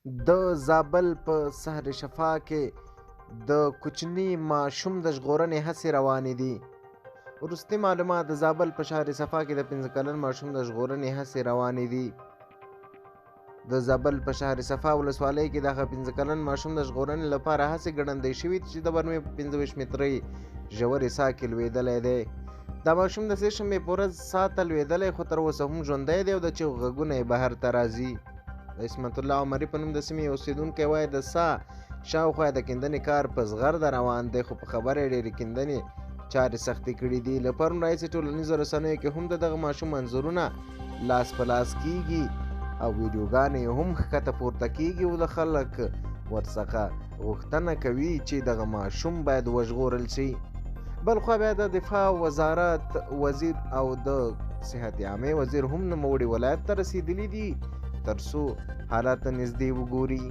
د زابل په سهر شفا کې د کوچني ماشوم د ژغورنې هڅې روانې دي. وروستي معلومات: د زابل په شهر صفا کې د 15 کلن ماشوم د ژغورنې هڅې روانې دي. د زابل په شهر صفا ولسوالۍ کې دغه 15 کلن ماشوم د ژغورنې لپاره هڅې ګړندۍ شوي چې د برمې په 25 مترۍ ژورې ساه کې لوېدلی دی. دا ماشوم د سې شنبې په ورځ ساه ته لوېدلی، خو تر اوسه هم ژوندی دی او د چیغو غږونه یې بهر ته راځي. د اسمت الله عمري په نوم د سیمې اوسېدونکی وایي د ساه شاوخوا د کیندنې کار په زغرده روان دی، خو په خبره یې ډېرې کیندنې چارې سختې کړي دي. له پرون راهیسې ټولنیزو رسنیو کې هم د دغه ماشوم انځورونه لاس په لاس کېږي او ویډیوګانې یې هم ښکته پورته کېږي او د خلک ورڅخه غوښتنه کوي چې دغه ماشوم باید وژغورل شي. بل خوا بیا د دفاع وزارت وزیر او د صحت عامې وزیر هم نوموړي ولایت ته رسېدلي دي تر څو حالات ته نږدې وګوري.